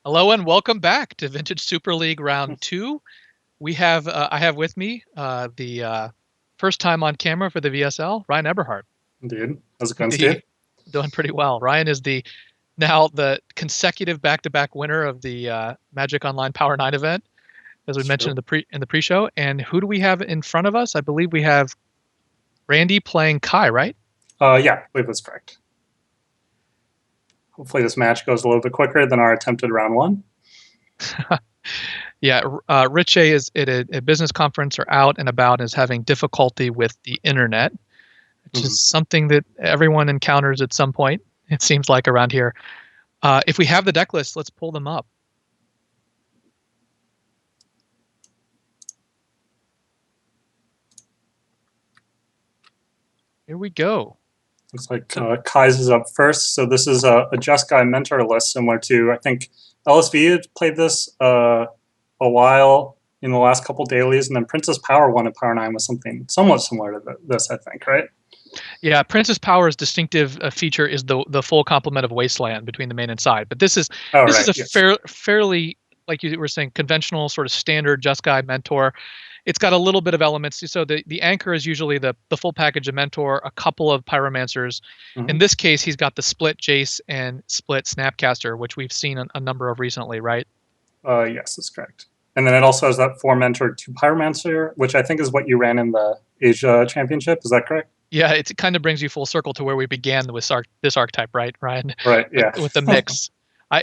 Hello and welcome back to Vintage Super League Round 2. I have with me the first time on camera for the VSL, Ryan Eberhardt. Indeed. How's it going, The Steve? doing pretty well. Ryan is the consecutive back-to-back winner of the Magic Online Power 9 event, as we It's mentioned true. in the pre-show. And who do we have in front of us? I believe we have Randy playing Kai, right? Yeah, I believe that's correct. Hopefully this match goes a little bit quicker than our attempted round one. Yeah, Riche is at a business conference or out and about and is having difficulty with the internet, which Mhm. is something that everyone encounters at some point, it seems like around here. If we have the deck list, let's pull them up. Here we go. Looks like So, Kai's is up first. So this is a Just Guy mentor list similar to, I think, LSV had played this a while in the last couple dailies, and then Princess Power won at Power 9 with something somewhat similar to this, I think, right? yeah, Princess Power's distinctive feature is the full complement of Wasteland between the main and side. But Oh, this is right, a yes. fairly, like you were saying, conventional sort of standard Just Guide mentor. It's got a little bit of elements. So the anchor is usually the full package of mentor, a couple of pyromancers. In Mhm. this case, he's got the split Jace and split Snapcaster, which we've seen a number of recently, right? Yes, that's correct. And then it also has that 4 mentor, 2 pyromancer, which I think is what you ran in the Asia Championship. Is that correct? Yeah, it kind of brings you full circle to where we began with this archetype, right, Ryan? Right, yeah. With the mix.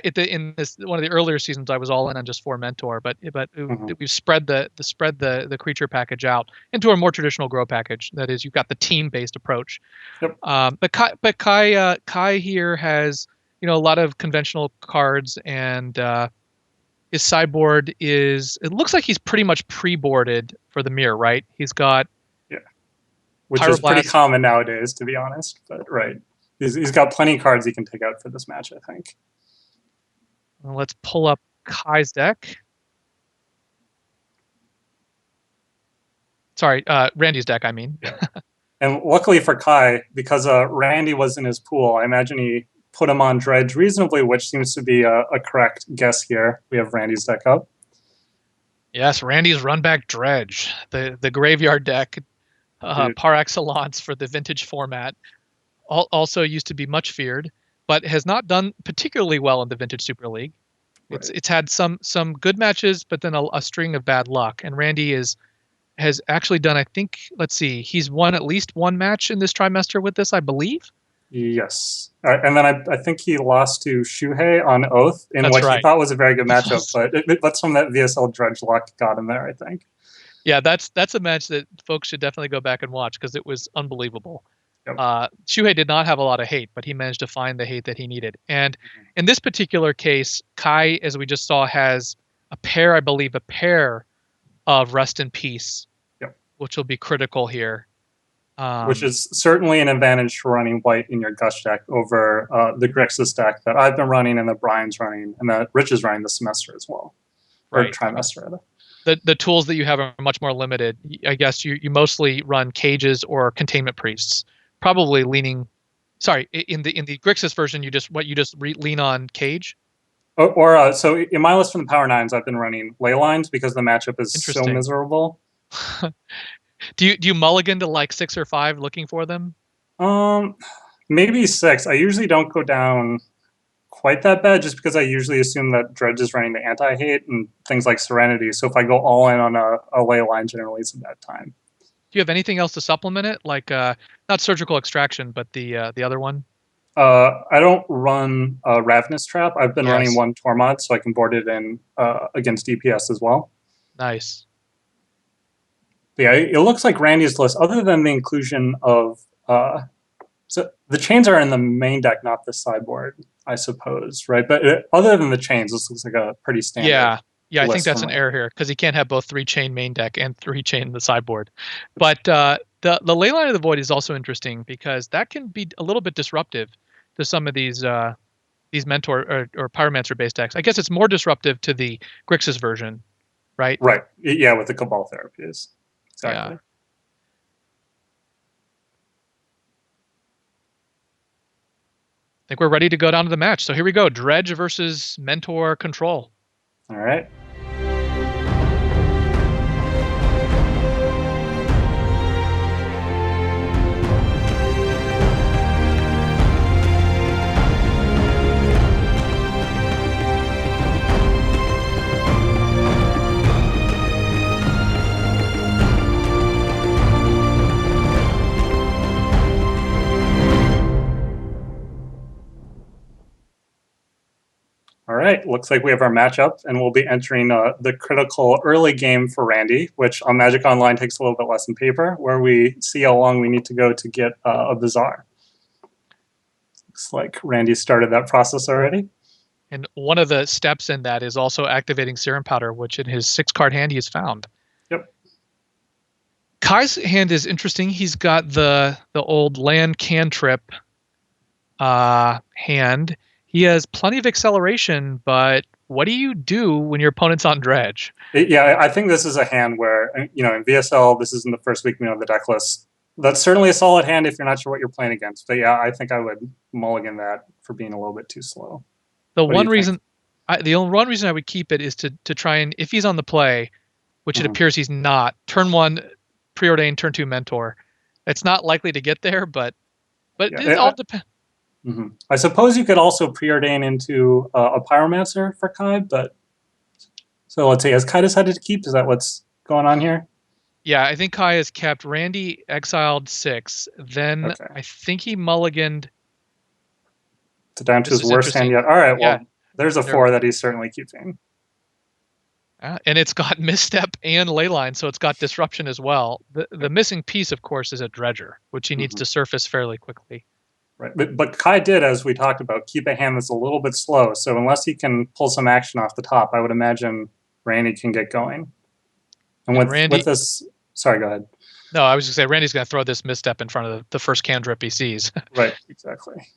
In this one of the earlier seasons, I was all in on just four mentor, but Mhm. we've spread the creature package out into a more traditional grow package. That is, you've got the team based approach. Yep. Kai here has a lot of conventional cards, and his sideboard is, it looks like he's pretty much pre-boarded for the mirror, right? He's got Yeah. Which is pretty Pyroblast. common nowadays, to be honest. But right. He's got plenty of cards he can take out for this match, I think. Let's pull up Kai's deck. Sorry, Randy's deck, I mean. Yeah. And luckily for Kai, because Randy was in his pool, I imagine he put him on Dredge reasonably, which seems to be a correct guess here. We have Randy's deck up. Yes, Randy's Runback Dredge, the graveyard deck Dude. par excellence for the vintage format. Also used to be much feared, but has not done particularly well in the vintage Super League. It's Right. it's had some good matches, but then a string of bad luck. And Randy has actually done, I think, let's see, he's won at least one match in this trimester with this, I believe. Yes. And then I think he lost to Shuhei on Oath in That's what he right. thought was a very good matchup, Yes. but that's from that VSL Dredge luck got him there, I think. Yeah, that's a match that folks should definitely go back and watch because it was unbelievable. Yep. Shuhei did not have a lot of hate, but he managed to find the hate that he needed. And in this particular case, Kai, as we just saw, has I believe, a pair of Rest in Peace, Yep. which will be critical here. Which is certainly an advantage for running white in your Gush deck over the Grixis deck that I've been running and that Brian's running and that Rich is running this semester as well, or Right. trimester rather. The tools that you have are much more limited. I guess you mostly run cages or containment priests, probably leaning. Sorry, in the Grixis version, you just lean on cage. So in my list from the Power Nines, I've been running ley lines because the matchup is so Interesting. miserable. Do you mulligan to like six or five looking for them? Um, Maybe 6. I usually don't go down quite that bad just because I usually assume that Dredge is running the anti-hate and things like Serenity. So if I go all in on a ley line, generally it's a bad time. Do you have anything else to supplement it? Like not surgical extraction, but the other one? I don't run Ravenous Trap. I've been running Yes. one Tormod, so I can board it in against DPS as well. Nice. But yeah, it looks like Randy's list, other than the inclusion of so the chains are in the main deck, not the sideboard, I suppose, right? But other than the chains, this looks like a pretty standard Yeah. Yeah, I think list that's from an Randy. error here because he can't have both three chain main deck and three chain in the sideboard. But the ley line of the void is also interesting because that can be a little bit disruptive to some of these mentor or pyromancer based decks. I guess it's more disruptive to the Grixis version, right? Right. Yeah, with the Cabal therapies. Yeah. Exactly. think we're ready to go down to the match. So here we go. Dredge versus Mentor Control. All right. All right, looks like we have our matchup, and we'll be entering the critical early game for Randy, which on Magic Online takes a little bit less than paper, where we see how long we need to go to get a Bazaar. Looks like Randy started that process already. And one of the steps in that is also activating Serum Powder, which in his 6-card hand he has found. Yep. Kai's hand is interesting. He's got the old land cantrip hand. He has plenty of acceleration, but what do you do when your opponent's on Dredge? Yeah, I think this is a hand where, in VSL, this isn't the first week we know the deck list. That's certainly a solid hand if you're not sure what you're playing against. But yeah, I think I would mulligan that for being a little bit too slow. The one reason I would keep it is to try and, if he's on the play, which it appears he's not, turn 1 preordained, turn 2 mentor. It's not likely to get there, but yeah, it all depends. I suppose you could also preordain into a Pyromancer for Kai, but so let's see, has Kai decided to keep? Is that what's going on here? Yeah, I think Kai has kept. Randy exiled 6. Then I think he mulliganed. It's down to his worst hand yet. All right, well, there's a 4 that he's certainly keeping. And it's got Misstep and Leyline, so it's got Disruption as well. The missing piece, of course, is a Dredger, which he needs to surface fairly quickly. Right, but Kai did, as we talked about, keep a hand that's a little bit slow. So unless he can pull some action off the top, I would imagine Randy can get going. And with this, sorry, go ahead. No, I was going to say Randy's going to throw this Misstep in front of the first cantrip he sees. Right, exactly.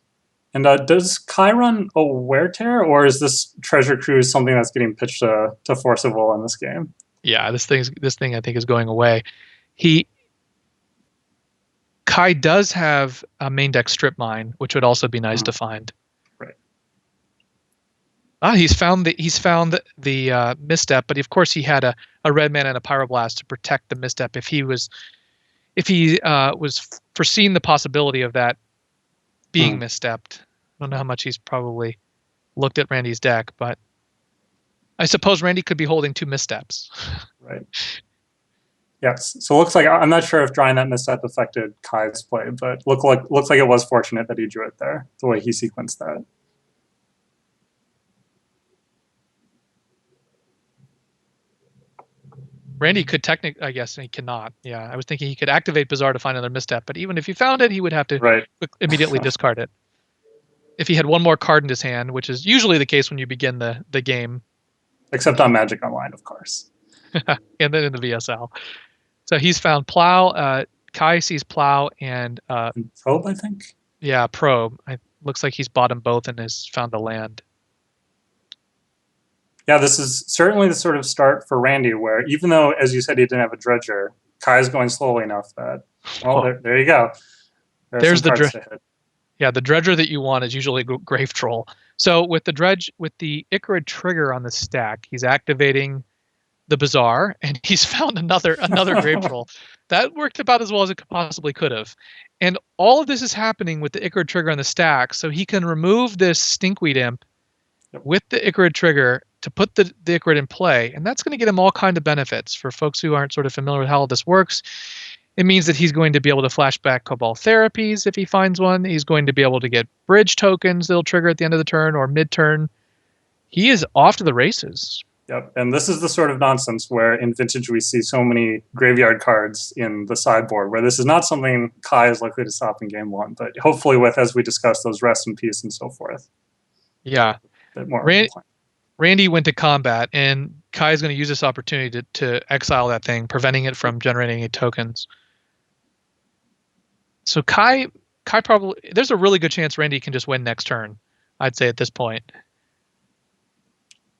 And does Kai run a Wear Tear, or is this Treasure Cruise something that's getting pitched to Force of Will in this game? Yeah, this thing I think is going away. Kai does have a main deck Strip Mine, which would also be nice to find. Right. He's found the Misstep, but of course he had a red mana and a Pyroblast to protect the Misstep if he was foreseeing the possibility of that being misstepped. I don't know how much he's probably looked at Randy's deck, but I suppose Randy could be holding 2 missteps. Right. Yes. So it looks like, I'm not sure if drawing that misstep affected Kai's play, but looks like it was fortunate that he drew it there, the way he sequenced that. Randy could technically, I guess he cannot. Yeah, I was thinking he could activate Bazaar to find another misstep, but even if he found it, he would have to immediately discard it. If he had one more card in his hand, which is usually the case when you begin the game. Except on Magic Online, of course. And then in the VSL. So he's found Plow. Kai sees Plow and Probe, I think? Yeah, Probe. Looks like he's bought them both and has found the land. Yeah, this is certainly the sort of start for Randy where, even though, as you said, he didn't have a Dredger, Kai's going slowly enough that, there you go. There's the Dredger. Yeah, the Dredger that you want is usually Grave Troll. So with the Icarid trigger on the stack, he's activating the Bazaar, and he's found another Grave Troll. That worked about as well as it possibly could have. And all of this is happening with the Icarid trigger on the stack, so he can remove this Stinkweed Imp with the Icarid trigger to put the Icarid in play, and that's going to get him all kinds of benefits. For folks who aren't sort of familiar with how this works, it means that he's going to be able to flash back Cobalt Therapies if he finds one. He's going to be able to get bridge tokens that'll trigger at the end of the turn or mid-turn. He is off to the races. Yep, and this is the sort of nonsense where in Vintage we see so many graveyard cards in the sideboard, where this is not something Kai is likely to stop in game 1, but hopefully with, as we discussed, those Rest in Peace and so forth. Yeah. A bit more Randy went to combat, and Kai is going to use this opportunity to exile that thing, preventing it from generating any tokens. So Kai probably, there's a really good chance Randy can just win next turn, I'd say at this point.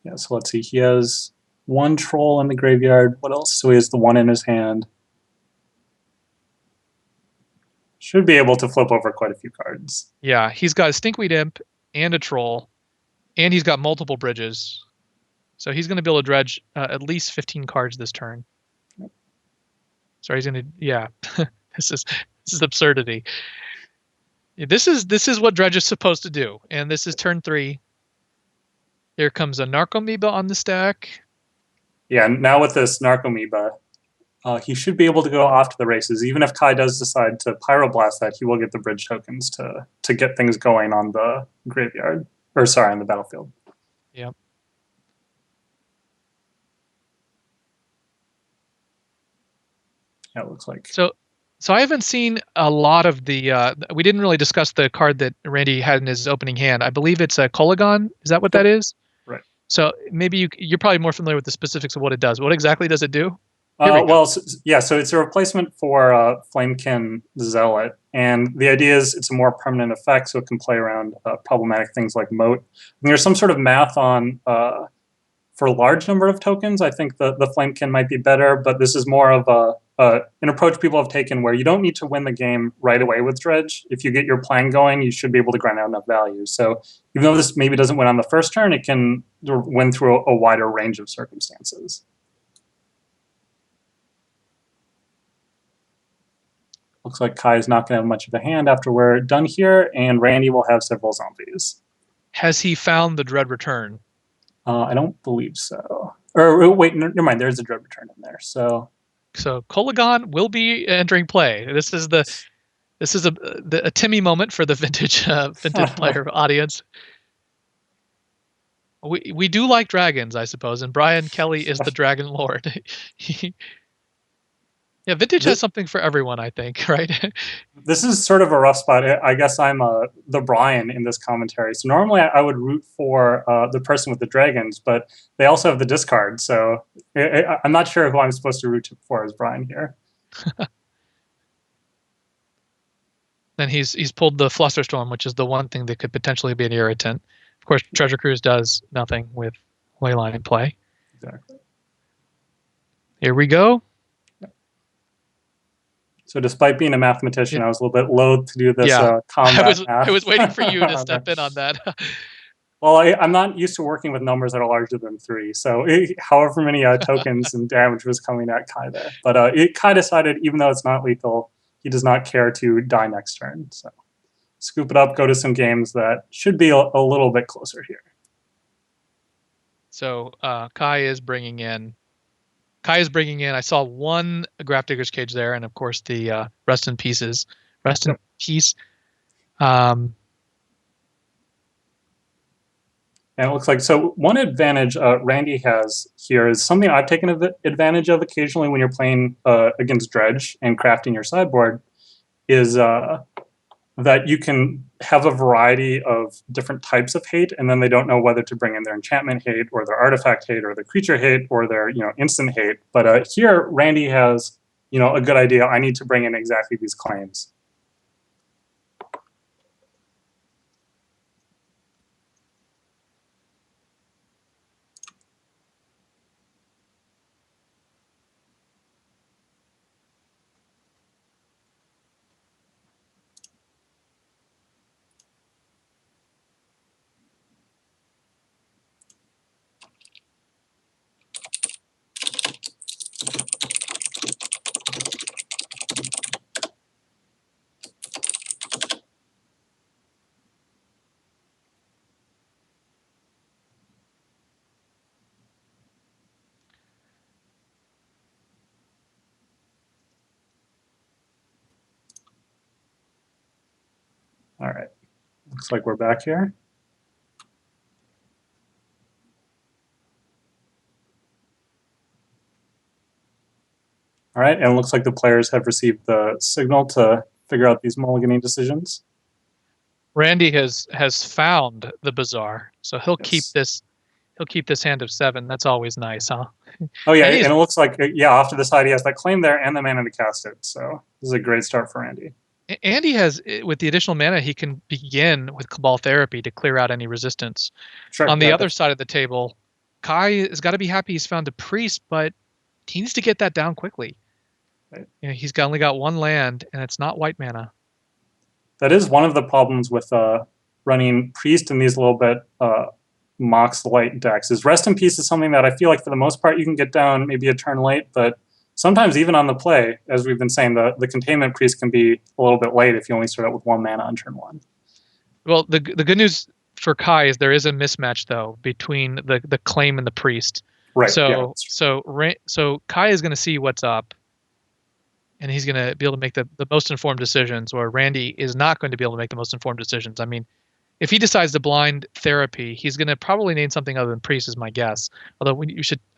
Yeah, so let's see. He has 1 troll in the graveyard. What else? So he has the 1 in his hand. should be able to flip over quite a few cards. Yeah, he's got a Stinkweed Imp and a Troll, and he's got multiple bridges. So he's going to be able to dredge at least 15 cards this turn. So he's going to, yeah, this is absurdity. This is what dredge is supposed to do, and this is turn 3. Here comes a Narcomoeba on the stack. Yeah, now with this Narcomoeba, he should be able to go off to the races. Even if Kai does decide to Pyroblast that, he will get the bridge tokens to get things going on the graveyard. Or sorry, on the battlefield. Yep. Yeah, it looks like. So I haven't seen a lot of the. We didn't really discuss the card that Randy had in his opening hand. I believe it's a Kolagon. Is that what that is? Right. So maybe you're probably more familiar with the specifics of what it does. What exactly does it do? Well, so it's a replacement for Flamekin Zealot, and the idea is it's a more permanent effect, so it can play around problematic things like Moat. And there's some sort of math on for a large number of tokens. I think the Flamekin might be better, but this is more of an approach people have taken where you don't need to win the game right away with Dredge. If you get your plan going, you should be able to grind out enough value. So even though this maybe doesn't win on the first turn, it can win through a wider range of circumstances. Looks like Kai is not going to have much of a hand after we're done here, and Randy will have several zombies. Has he found the Dread Return? I don't believe so. Or wait, never mind. There's a Dread Return in there. So Kolagon will be entering play. This is a Timmy moment for the vintage player audience. We do like dragons, I suppose, and Brian Kelly is the Dragon Lord. Yeah, vintage has something for everyone, I think, right? This is sort of a rough spot. I guess I'm the Brian in this commentary. So normally I would root for the person with the dragons, but they also have the discard. So I'm not sure who I'm supposed to root for as Brian here. Then he's pulled the Flusterstorm, which is the one thing that could potentially be an irritant. Of course, Treasure Cruise does nothing with Leyline in play. Exactly. Here we go. So despite being a mathematician, I was a little bit loath to do this combat math. I was waiting for you to step in on that. Well, I'm not used to working with numbers that are larger than 3. So however many tokens and damage was coming at Kai there. But Kai decided, even though it's not lethal, he does not care to die next turn. So scoop it up, go to some games that should be a little bit closer here. So Kai is bringing in, I saw one Graph Digger's Cage there, and of course the Rest in Peace. And it looks like, so one advantage Randy has here is something I've taken advantage of occasionally when you're playing against Dredge and crafting your sideboard, is that you can have a variety of different types of hate, and then they don't know whether to bring in their enchantment hate or their artifact hate or their creature hate or their instant hate. But here Randy has a good idea. I need to bring in exactly these claims. All right, looks like we're back here. All right, and it looks like the players have received the signal to figure out these mulliganing decisions. Randy has found the Bazaar, so he'll keep this. He'll keep this hand of 7. That's always nice, huh? Oh yeah, and it looks like off to the side he has that claim there and the mana to cast it. So this is a great start for Randy. Andy has, with the additional mana, he can begin with Cabal Therapy to clear out any resistance. Sure, on the other side of the table, Kai has got to be happy he's found a priest, but he needs to get that down quickly. Right. He's only got 1 land, and it's not white mana. That is one of the problems with running Priest in these little bit Mox light decks. Is Rest in Peace is something that I feel like for the most part you can get down maybe a turn late, but sometimes even on the play, as we've been saying, the Containment Priest can be a little bit late if you only start out with 1 mana on turn 1. Well, the good news for Kai is there is a mismatch though between the claim and the priest. Right. So yeah. so Kai is going to see what's up, and he's going to be able to make the most informed decisions. Or Randy is not going to be able to make the most informed decisions. I mean, if he decides to blind therapy, he's going to probably name something other than priest, is my guess. Although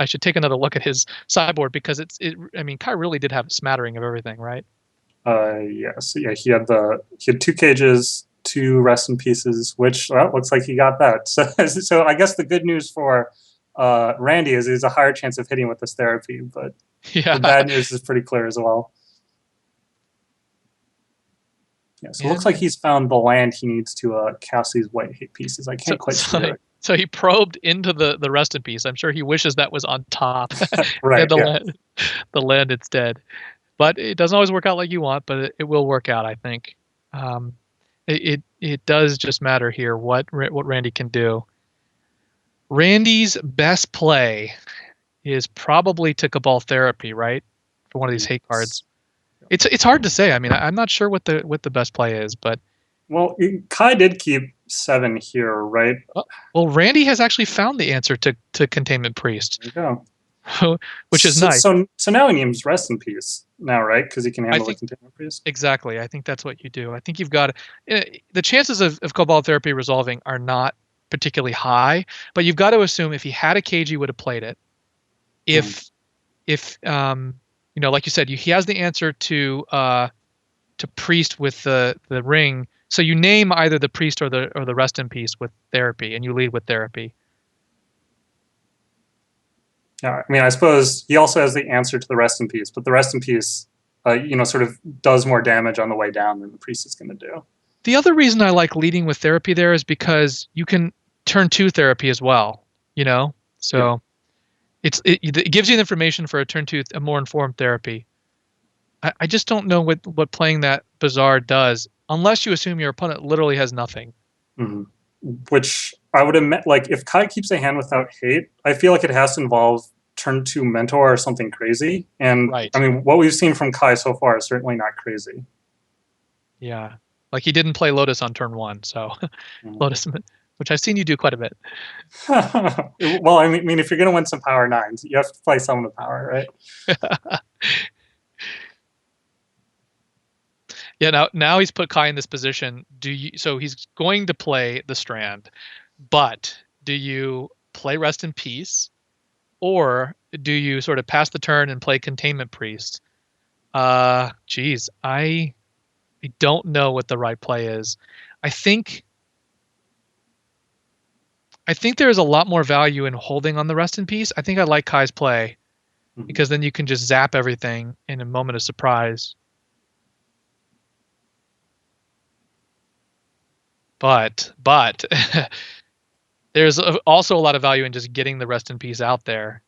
I should take another look at his sideboard because I mean, Kai really did have a smattering of everything, right? Yes. Yeah. He had 2 cages, 2 Rest in Pieces, which looks like he got that. So I guess the good news for Randy is there's a higher chance of hitting with this therapy, but Yeah. the bad news is pretty clear as well. Yeah, so it looks like he's found the land he needs to cast these white hate pieces. I can't quite see it. So he probed into the Rest in Peace. I'm sure he wishes that was on top. Right. the land instead. But it doesn't always work out like you want, but it will work out, I think. It does just matter here what Randy can do. Randy's best play is probably to Cabal Therapy, right? For one of these hate cards. It's hard to say. I mean, I'm not sure what the best play is, but well, Kai did keep 7 here, right? Well, Randy has actually found the answer to Containment Priest. There you go. Which is nice. So now he names Rest in Peace now, right? Because he can handle the Containment Priest. Exactly. I think that's what you do. I think you've got the chances of Cabal Therapy resolving are not particularly high, but you've got to assume if he had a cage, he would have played it. If you know, like you said, he has the answer to Priest with the ring. So you name either the Priest or the Rest in Peace with therapy, and you lead with therapy. Yeah, I mean, I suppose he also has the answer to the Rest in Peace, but the Rest in Peace, you know, sort of does more damage on the way down than the Priest is going to do. The other reason I like leading with therapy there is because you can turn 2 therapy as well. You know, so. Yeah. It gives you the information for a turn 2, a more informed therapy. I just don't know what playing that Bazaar does, unless you assume your opponent literally has nothing. Mm-hmm. Which I would admit, like, if Kai keeps a hand without hate, I feel like it has to involve turn 2 Mentor or something crazy. And right. I mean, what we've seen from Kai so far is certainly not crazy. Yeah, like he didn't play Lotus on turn 1, so Lotus, which I've seen you do quite a bit. Well, I mean, if you're going to win some power 9s, you have to play some of the power, right? Yeah. Now he's put Kai in this position. So he's going to play the Strand, but do you play Rest in Peace, or do you sort of pass the turn and play Containment Priest? Geez, I don't know what the right play is. I think there's a lot more value in holding on the Rest in Peace. I think I like Kai's play because then you can just zap everything in a moment of surprise. But there's also a lot of value in just getting the Rest in Peace out there.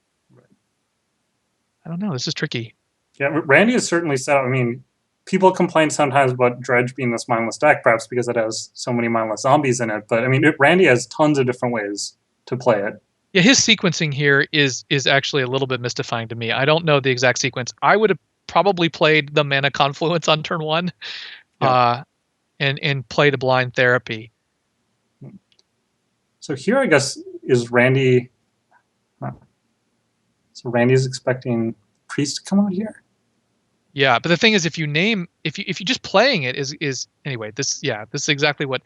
I don't know. This is tricky. Yeah, Randy has certainly said, I mean, people complain sometimes about Dredge being this mindless deck, perhaps because it has so many mindless zombies in it. But I mean, Randy has tons of different ways to play it. Yeah, his sequencing here is actually a little bit mystifying to me. I don't know the exact sequence. I would have probably played the Mana Confluence on turn 1, and played a Blind Therapy. So here, I guess, is Randy. So Randy's expecting Priest to come out here. Yeah, but the thing is, if you just playing it is anyway. This is exactly what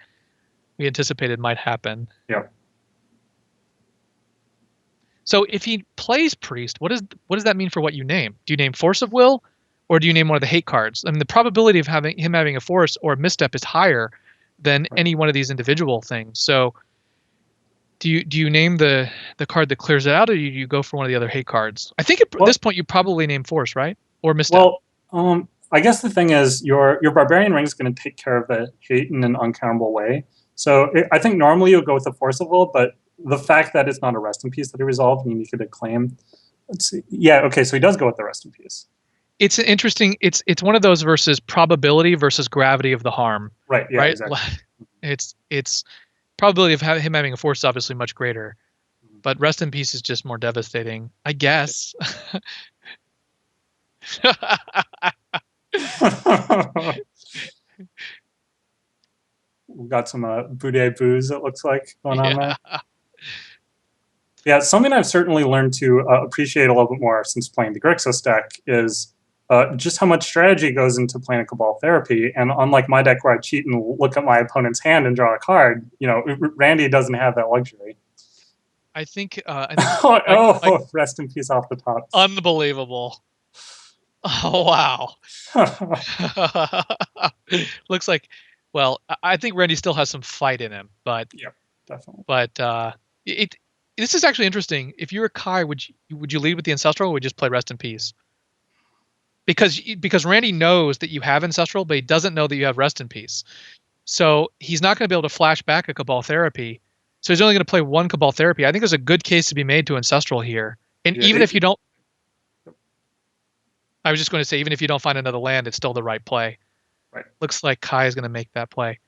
we anticipated might happen. Yeah. So if he plays Priest, what does that mean for what you name? Do you name Force of Will, or do you name one of the hate cards? I mean, the probability of him having a Force or a Misstep is higher than any one of these individual things. So do you name the card that clears it out, or do you go for one of the other hate cards? I think at this point you probably name Force, right? Or Misstep. Well, I guess the thing is your Barbarian Ring is going to take care of the hate in an uncountable way. So I think normally you'll go with the Force of Will, but the fact that it's not a Rest in Peace that he resolved, and you could claim. Let's see. Yeah, okay, so he does go with the Rest in Peace. it's an interesting. It's one of those versus probability versus gravity of the harm, Right. Yeah. right? Exactly. It's probability of him having a force is obviously much greater, but rest in peace is just more devastating, I guess. We've got some Budde booze, it looks like, going on Yeah. there. Yeah, something I've certainly learned to appreciate a little bit more since playing the Grixis deck is just how much strategy goes into playing a Cabal Therapy. And unlike my deck where I cheat and look at my opponent's hand and draw a card, Randy doesn't have that luxury. I think Rest in peace off the top. Unbelievable. Oh wow. Looks like, well, I think Randy still has some fight in him, but yeah, definitely. But this is actually interesting. If you were Kai, would you lead with the Ancestral, or would you just play Rest in Peace? Because Randy knows that you have Ancestral, but he doesn't know that you have Rest in Peace. So he's not going to be able to flash back a Cabal Therapy. So he's only going to play one Cabal Therapy. I think there's a good case to be made to Ancestral here. And Yeah, even if you don't, I was just going to say, even if you don't find another land, it's still the right play. Right. Looks like Kai is going to make that play.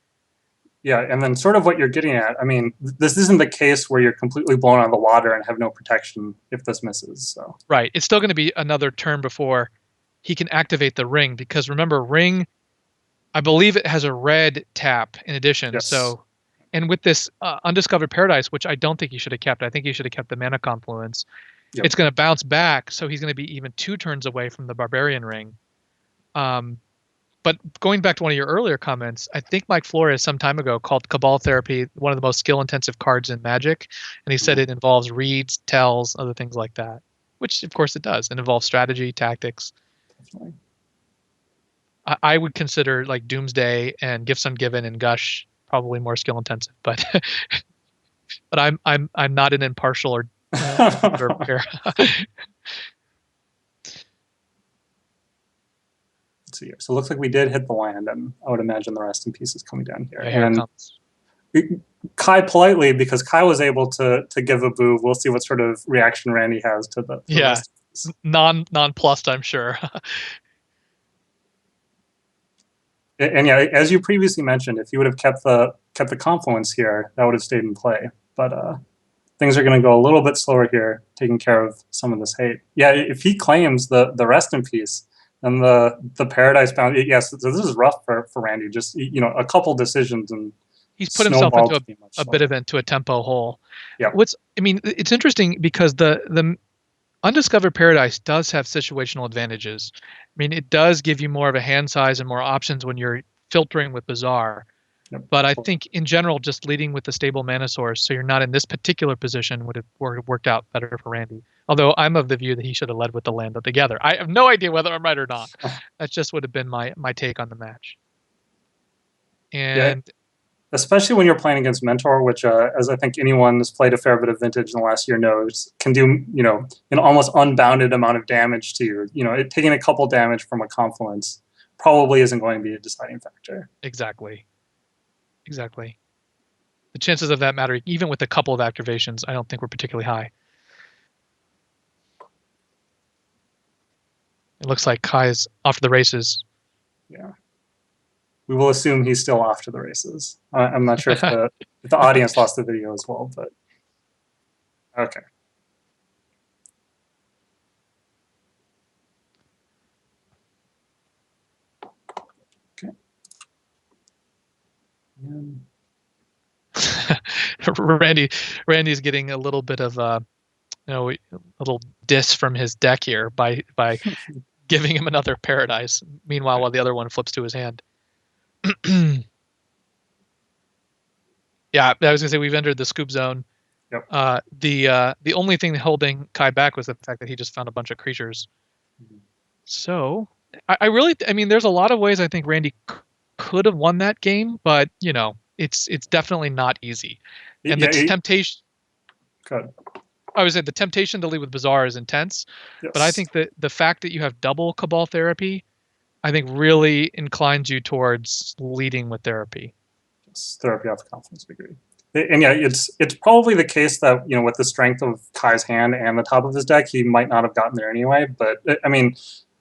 Yeah, and then sort of what you're getting at, I mean, this isn't the case where you're completely blown out of the water and have no protection if this misses. So Right. It's still going to be another turn before he can activate the ring, because remember, ring, I believe it has a red tap in addition. yes. So, and with this Undiscovered Paradise, which I don't think he should have kept, I think he should have kept the Mana Confluence. Yep. It's going to bounce back, so he's going to be even 2 turns away from the Barbarian Ring. But going back to one of your earlier comments, I think Mike Flores some time ago called Cabal Therapy one of the most skill-intensive cards in Magic, and he said it involves reads, tells, other things like that, which of course it does. It involves strategy, tactics. Definitely. I would consider like Doomsday and Gifts Ungiven and Gush probably more skill-intensive, but but I'm not an impartial or here. Let's see here. So it looks like we did hit the land, and I would imagine the Rest in Peace is coming down here. Yeah, here and it comes. Kai politely, because Kai was able to give a boo. We'll see what sort of reaction Randy has to the Rest nonplussed, I'm sure. And yeah, as you previously mentioned, if you would have kept the Confluence here, that would have stayed in play. But things are going to go a little bit slower here, taking care of some of this hate. Yeah, if he claims the Rest in Peace, and the Paradise Bound, yes, so this is rough for Randy. Just a couple decisions, and he's put himself into a tempo hole. Yeah. It's interesting because the Undiscovered Paradise does have situational advantages. I mean, it does give you more of a hand size and more options when you're filtering with Bazaar. Yep. But I think in general, just leading with the stable mana source, so you're not in this particular position, would have worked out better for Randy. Although I'm of the view that he should have led with the land together. I have no idea whether I'm right or not. That just would have been my take on the match. And yeah. Especially when you're playing against Mentor, which, as I think anyone who's played a fair bit of Vintage in the last year knows, can do an almost unbounded amount of damage to you. Taking a couple damage from a Confluence probably isn't going to be a deciding factor. Exactly. The chances of that matter, even with a couple of activations, I don't think were particularly high. It looks like Kai's off to the races. Yeah. We will assume he's still off to the races. I'm not sure if the audience lost the video as well, but okay. Randy's getting a little bit of a little diss from his deck here by giving him another Paradise. Meanwhile, while the other one flips to his hand. Yeah, I was gonna say we've entered the scoop zone. Yep. The only thing holding Kai back was the fact that he just found a bunch of creatures. So I mean, there's a lot of ways I think Randy could have won that game, but it's definitely not easy. And the temptation. Good. I would say the temptation to lead with Bazaar is intense, yes. But I think that the fact that you have double Cabal Therapy, I think really inclines you towards leading with Therapy. Yes, Therapy off the Confluence, I agree. And yeah, it's probably the case that with the strength of Kai's hand and the top of his deck, he might not have gotten there anyway. But I mean,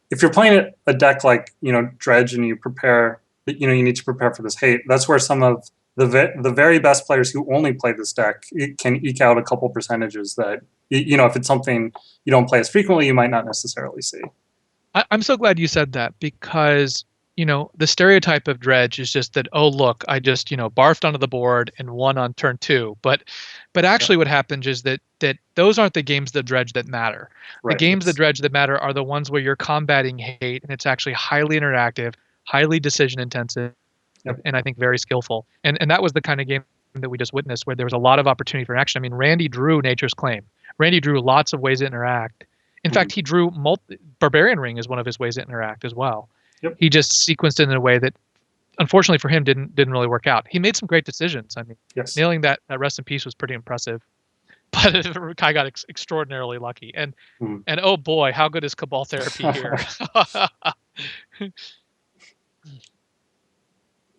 if you're playing a deck like Dredge and you prepare, you need to prepare for this hate. That's where some of the very best players who only play this deck can eke out a couple percentages that if it's something you don't play as frequently, you might not necessarily see. I'm so glad you said that because the stereotype of Dredge is just that, oh look, I just barfed onto the board and won on turn 2, but actually what happens is that those aren't the games that Dredge that matter. Right. The games that Dredge that matter are the ones where you're combating hate and it's actually highly interactive, highly decision intensive, and I think very skillful. And that was the kind of game that we just witnessed where there was a lot of opportunity for action. I mean, Randy drew Nature's Claim. Randy drew lots of ways to interact. In fact, he drew Barbarian Ring is one of his ways to interact as well. Yep. He just sequenced it in a way that, unfortunately for him, didn't really work out. He made some great decisions. I mean, nailing that Rest in Peace was pretty impressive. But Kai got extraordinarily lucky. And oh boy, how good is Cabal Therapy here?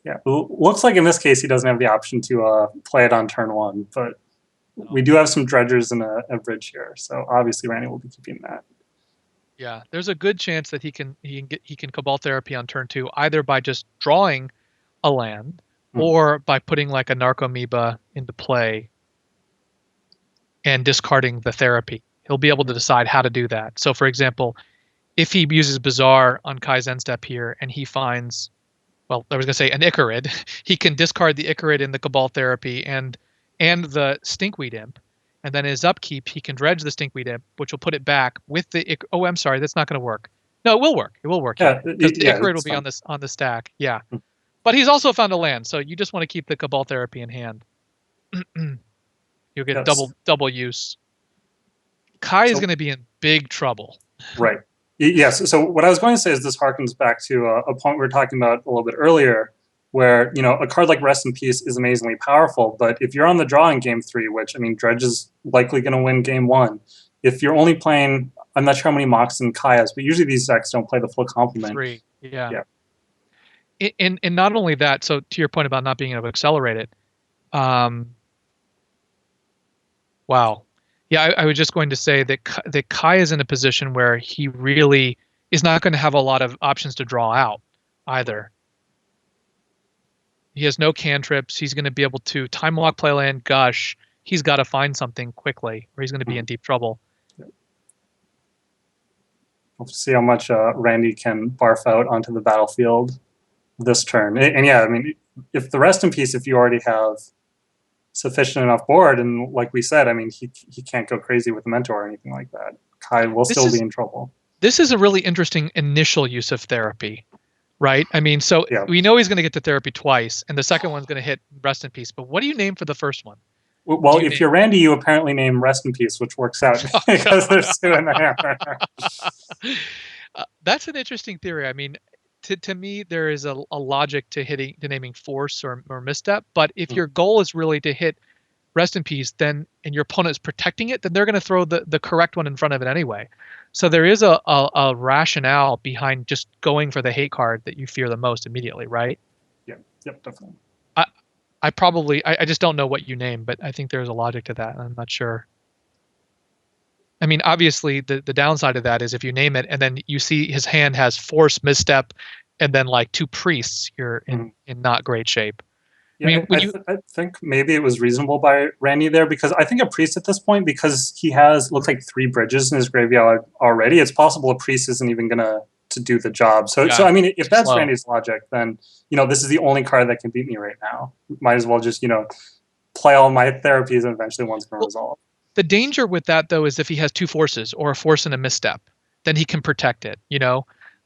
Yeah, looks like in this case he doesn't have the option to play it on turn 1, but we do have some dredgers and a bridge here, so obviously Randy will be keeping that. Yeah, there's a good chance that he can Cabal Therapy on turn 2 either by just drawing a land or by putting like a Narcomoeba into play and discarding the therapy. He'll be able to decide how to do that. So, for example, if he uses Bazaar on Kai's end step here and he finds, well, I was going to say an Icarid, he can discard the Icarid in the Cabal Therapy and the Stinkweed Imp. And then in his upkeep, he can dredge the Stinkweed Imp, which will put it back with the oh, I'm sorry, that's not going to work. No, it will work. It will work. Yeah, because the Icarid will be on the stack. Yeah. But he's also found a land, so you just want to keep the Cabal Therapy in hand. You'll get double use. Kai is going to be in big trouble. Right. Yes. So what I was going to say is this harkens back to a point we were talking about a little bit earlier, where a card like Rest in Peace is amazingly powerful, but if you're on the draw in game 3, which I mean Dredge is likely going to win game 1, if you're only playing, I'm not sure how many Mox and Kai has, but usually these decks don't play the full complement. 3, yeah. And not only that, so to your point about not being able to accelerate it, wow. Yeah, I was just going to say that Kai is in a position where he really is not going to have a lot of options to draw out either. He has no cantrips. He's going to be able to time lock, play land, gush. He's got to find something quickly or he's going to be in deep trouble. We'll see how much Randy can barf out onto the battlefield this turn. And yeah, I mean, if the Rest in Peace, if you already have sufficient enough board, and like we said, I mean, he can't go crazy with the Mentor or anything like that. Kai will still be in trouble. This is a really interesting initial use of therapy, right? I mean, so we know he's going to get to therapy twice, and the second one's going to hit Rest in Peace. But what do you name for the first one? Well, if you're Randy, you apparently name Rest in Peace, which works out because there's 2 in there. That's an interesting theory. I mean, to me, there is a logic to naming Force or Misstep. But if your goal is really to hit Rest in Peace, then and your opponent is protecting it, then they're going to throw the correct one in front of it anyway. So there is a rationale behind just going for the hate card that you fear the most immediately, right? Yeah. Yep. Definitely. I just don't know what you name, but I think there's a logic to that. I'm not sure. I mean, obviously, the downside of that is if you name it and then you see his hand has Force, Misstep, and then like 2 priests, you're in not great shape. Yeah, I think maybe it was reasonable by Randy there because I think a priest at this point, because he has looks like 3 bridges in his graveyard already, it's possible a priest isn't even gonna to do the job. So I mean, if that's Randy's logic, then this is the only card that can beat me right now. Might as well just play all my therapies and eventually one's gonna resolve. The danger with that though is if he has 2 forces or a force and a misstep, then he can protect it.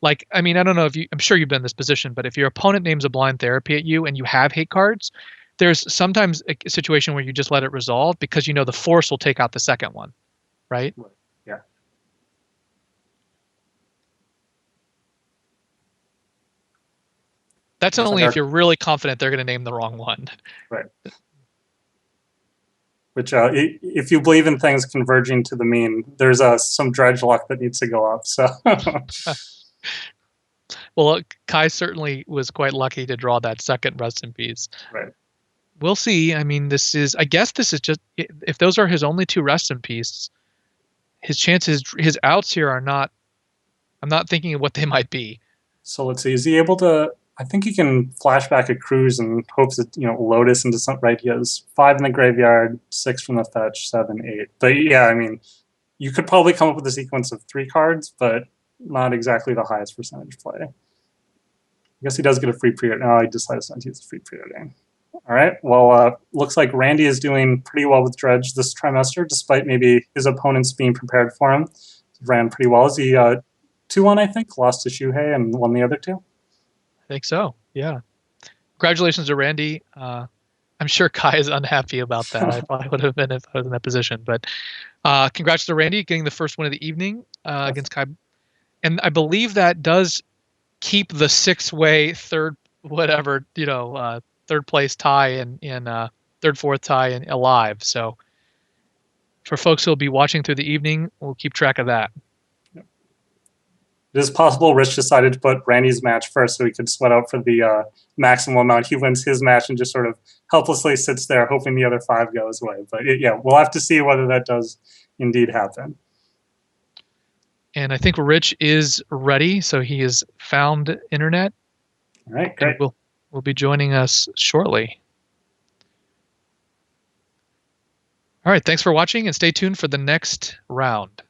Like, I mean, I don't know if I'm sure you've been in this position, but if your opponent names a blind therapy at you and you have hate cards, there's sometimes a situation where you just let it resolve because the force will take out the second one, right? Yeah. That's only if you're really confident they're going to name the wrong one. Right. Which, if you believe in things converging to the mean, there's some dredge luck that needs to go up. So. Well, Kai certainly was quite lucky to draw that second Rest in Peace. Right. We'll see. I mean, I guess this is just, if those are his only 2 Rest in Peace, his chances, his outs here are not, I'm not thinking of what they might be. So let's see. Is he able to? I think he can flashback a cruise and hopes that Lotus into some right. He has 5 in the graveyard, 6 from the fetch, 7, 8. But yeah, I mean, you could probably come up with a sequence of 3 cards, but not exactly the highest percentage play. I guess he does get a free pre-order. No, he decides not to use a free pre-ordering. All right. Well, looks like Randy is doing pretty well with Dredge this trimester, despite maybe his opponents being prepared for him. He ran pretty well. Is he 2-1, I think? Lost to Shuhei and won the other 2? I think so. Yeah. Congratulations to Randy. I'm sure Kai is unhappy about that. I probably would have been if I was in that position. But congrats to Randy getting the first win of the evening against Kai. And I believe that does keep the 6-way third place tie in third fourth tie and alive. So for folks who'll be watching through the evening, we'll keep track of that. It is possible Rich decided to put Randy's match first so he could sweat out for the maximum amount. He wins his match and just sort of helplessly sits there hoping the other 5 goes away. But yeah, we'll have to see whether that does indeed happen. And I think Rich is ready, so he has found internet. All right, great. Will be joining us shortly. All right, thanks for watching, and stay tuned for the next round.